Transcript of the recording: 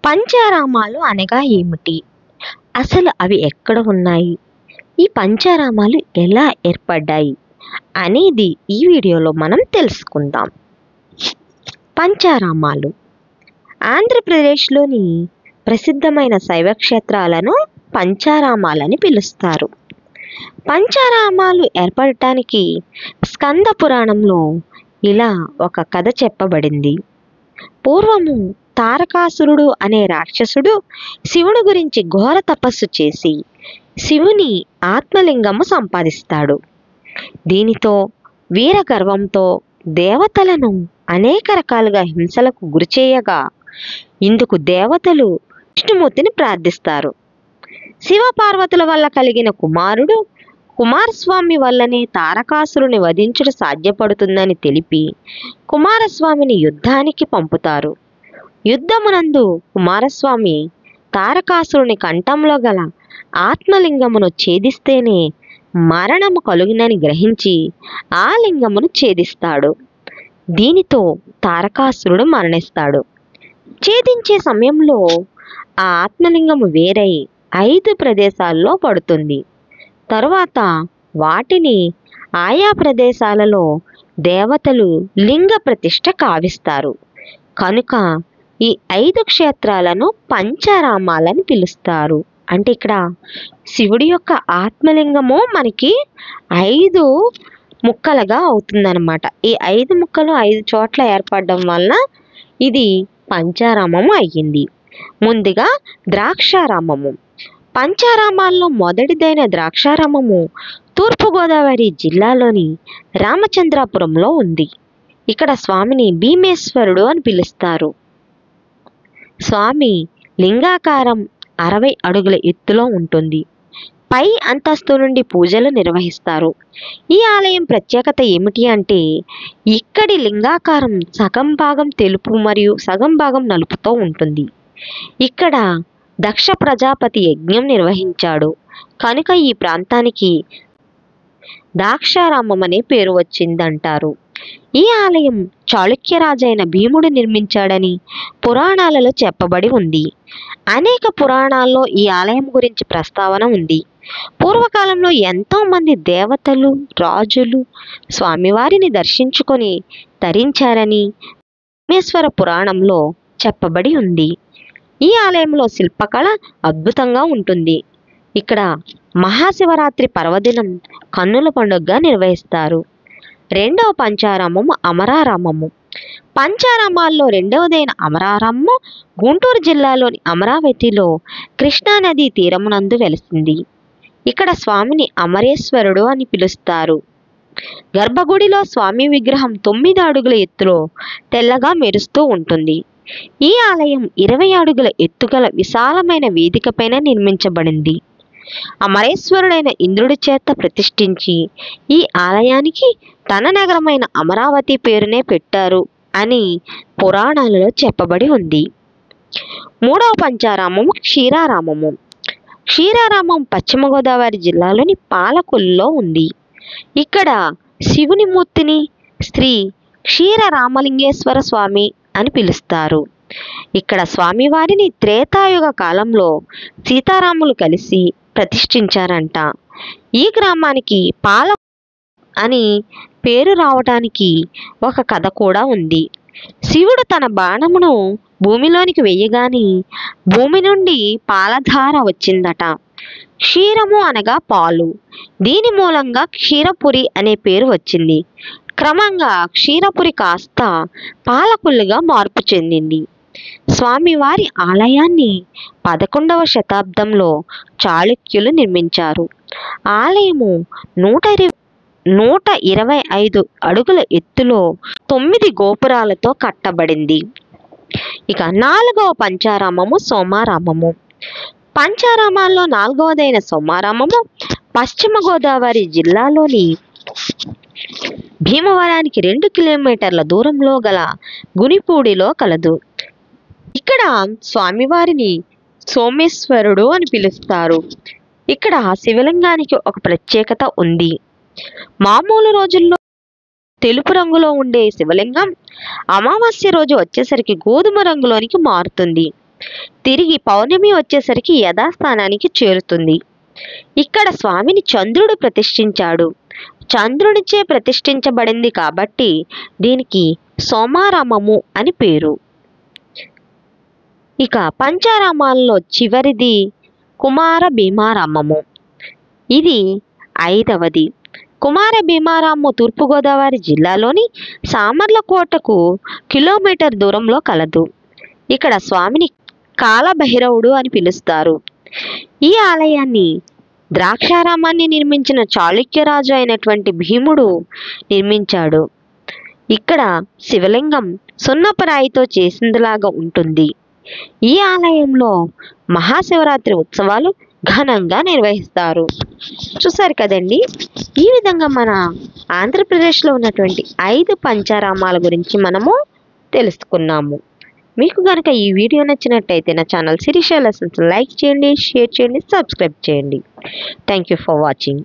పంచారామాలు అనగా ఏమిటి? అసలు అవి ఎక్కడ ఉన్నాయి? ఈ పంచారామాలు ఎలా ఏర్పడ్డాయి? అనేది ఈ వీడియోలో మనం తెలుసుకుందాం. పంచారామాలు ఆంధ్రప్రదేశ్లోని ప్రసిద్ధమైన శైవ క్షేత్రాలను పంచారామాలని పిలుస్తారు. పంచారామాలు ఏర్పడటానికి స్కంద పురాణంలో ఇలా ఒక కథ చెప్పబడింది. పూర్వము తారకాసురుడు అనే రాక్షసుడు శివుని గురించి ఘోర తపస్సు చేసి శివుని ఆత్మలింగము సంపాదిస్తాడు. దీనితో వీర గర్వంతో దేవతలను అనేక రకాలుగా హింసలకు గురిచేయగా ఇందుకు దేవతలు విష్ణుమూర్తిని ప్రార్థిస్తారు. శివపార్వతుల వల్ల కలిగిన కుమారస్వామి వల్లనే తారకాసురుని వధించుట సాధ్యపడుతుందని తెలిపి కుమారస్వామిని యుద్ధానికి పంపుతారు. యుద్ధమునందు కుమారస్వామి తారకాసురుని కంఠంలో గల ఆత్మలింగమును ఛేదిస్తేనే మరణము కలుగునని గ్రహించి ఆ లింగమును ఛేదిస్తాడు. దీనితో తారకాసురుడు మరణిస్తాడు. ఛేదించే సమయంలో ఆ ఆత్మలింగము వేరై 5 ప్రదేశాల్లో పడుతుంది. తరువాత వాటిని ఆయా ప్రదేశాలలో దేవతలు లింగ ప్రతిష్ఠ కావిస్తారు. కనుక ఈ 5 క్షేత్రాలను పంచారామాలని పిలుస్తారు. అంటే ఇక్కడ శివుడి యొక్క ఆత్మలింగము మనకి 5 ముక్కలుగా అవుతుందన్నమాట. ఈ 5 ముక్కలు 5 చోట్ల ఏర్పడడం వలన ఇది పంచారామము అయ్యింది. ముందుగా ద్రాక్షారామము. పంచారామాల్లో మొదటిదైన ద్రాక్షారామము తూర్పుగోదావరి జిల్లాలోని రామచంద్రాపురంలో ఉంది. ఇక్కడ స్వామిని భీమేశ్వరుడు అని పిలుస్తారు. స్వామి లింగాకారం 60 అడుగుల ఎత్తులో ఉంటుంది. పై అంతస్తు నుండి పూజలు నిర్వహిస్తారు. ఈ ఆలయం ప్రత్యేకత ఏమిటి అంటే ఇక్కడి లింగాకారం సగం భాగం తెలుపు మరియు సగం భాగం నలుపుతో ఉంటుంది. ఇక్కడ దక్ష ప్రజాపతి యజ్ఞం నిర్వహించాడు కనుక ఈ ప్రాంతానికి ద్రాక్షారామం అనే పేరు వచ్చిందంటారు. ఈ ఆలయం చాళుక్యరాజైన భీముడు నిర్మించాడని పురాణాలలో చెప్పబడి ఉంది. అనేక పురాణాల్లో ఈ ఆలయం గురించి ప్రస్తావన ఉంది. పూర్వకాలంలో ఎంతో మంది దేవతలు రాజులు స్వామివారిని దర్శించుకొని తరించారని భీమేశ్వర పురాణంలో చెప్పబడి ఉంది. ఈ ఆలయంలో శిల్పకళ అద్భుతంగా ఉంటుంది. ఇక్కడ మహాశివరాత్రి పర్వదినం కన్నుల పండుగగా నిర్వహిస్తారు. రెండవ పంచారామము అమరారామము. పంచారామాల్లో రెండవదైన అమరారామము గుంటూరు జిల్లాలోని అమరావతిలో కృష్ణానది తీరమునందు వెలిసింది. ఇక్కడ స్వామిని అమరేశ్వరుడు అని పిలుస్తారు. గర్భగుడిలో స్వామి విగ్రహం 9 అడుగుల ఎత్తులో తెల్లగా మెరుస్తూ ఉంటుంది. ఈ ఆలయం 20 అడుగుల ఎత్తుగల విశాలమైన వేదిక పైన నిర్మించబడింది. అమరేశ్వరుడైన ఇంద్రుడి చేత ప్రతిష్ఠించి ఈ ఆలయానికి తన నగరమైన అమరావతి పేరునే పెట్టారు అని పురాణాలలో చెప్పబడి ఉంది. మూడవ పంచారామము క్షీరారామము. క్షీరారామం పశ్చిమ గోదావరి జిల్లాలోని పాలకొల్లులో ఉంది. ఇక్కడ శివుని మూర్తిని శ్రీ క్షీర రామలింగేశ్వర స్వామి అని పిలుస్తారు. ఇక్కడ స్వామివారిని త్రేతాయుగ కాలంలో సీతారాములు కలిసి ప్రతిష్ఠించారంట. ఈ గ్రామానికి పాల అని పేరు రావడానికి ఒక కథ కూడా ఉంది. శివుడు తన బాణమును భూమిలోనికి వెయ్యగాని భూమి నుండి పాలధార వచ్చిందట. క్షీరము అనగా పాలు. దీని మూలంగా క్షీరపురి అనే పేరు వచ్చింది. క్రమంగా క్షీరపురి కాస్త పాలకొల్లుగా మార్పు చెందింది. స్వామివారి ఆలయాన్ని 11వ శతాబ్దంలో చాళుక్యులు నిర్మించారు. ఆలయము 125 అడుగుల ఎత్తులో 9 గోపురాలతో కట్టబడింది. ఇక 4వ పంచారామము సోమారామము. పంచారామాల్లో 4వదైన సోమారామము పశ్చిమ గోదావరి జిల్లాలోని భీమవరానికి 2 కిలోమీటర్ల దూరంలో గల గునిపూడిలో కలదు. ఇక్కడ స్వామివారిని సోమేశ్వరుడు అని పిలుస్తారు. ఇక్కడ శివలింగానికి ఒక ప్రత్యేకత ఉంది. మామూలు రోజుల్లో తెలుపు రంగులో ఉండే శివలింగం అమావాస్య రోజు వచ్చేసరికి గోధుమ రంగులోనికి మారుతుంది. తిరిగి పౌర్ణమి వచ్చేసరికి యథాస్థానానికి చేరుతుంది. ఇక్కడ స్వామిని చంద్రుడు ప్రతిష్ఠించాడు. చంద్రునిచే ప్రతిష్ఠించబడింది కాబట్టి దీనికి సోమారామము అని పేరు. ఇక పంచారామాల్లో చివరిది కుమార భీమారామము. ఇది 5వది. కుమార భీమారామము తూర్పుగోదావరి జిల్లాలోని సామర్లకోటకు కిలోమీటర్ దూరంలో కలదు. ఇక్కడ స్వామిని కాలభైరవుడు అని పిలుస్తారు. ఈ ఆలయాన్ని ద్రాక్షారామాన్ని నిర్మించిన చాళుక్యరాజు అయినటువంటి భీముడు నిర్మించాడు. ఇక్కడ శివలింగం సున్నపరాయితో చేసిందిలాగా ఉంటుంది. ఈ ఆలయంలో మహాశివరాత్రి ఉత్సవాలు ఘనంగా నిర్వహిస్తారు. చూసారు కదండి, ఈ విధంగా మన ఆంధ్రప్రదేశ్లో ఉన్నటువంటి 5 పంచారామాల గురించి మనము తెలుసుకున్నాము. మీకు కనుక ఈ వీడియో నచ్చినట్టయితే నా ఛానల్ శిరీష లెసన్స్ లైక్ చేయండి, షేర్ చేయండి, సబ్స్క్రైబ్ చేయండి. Thank you for watching.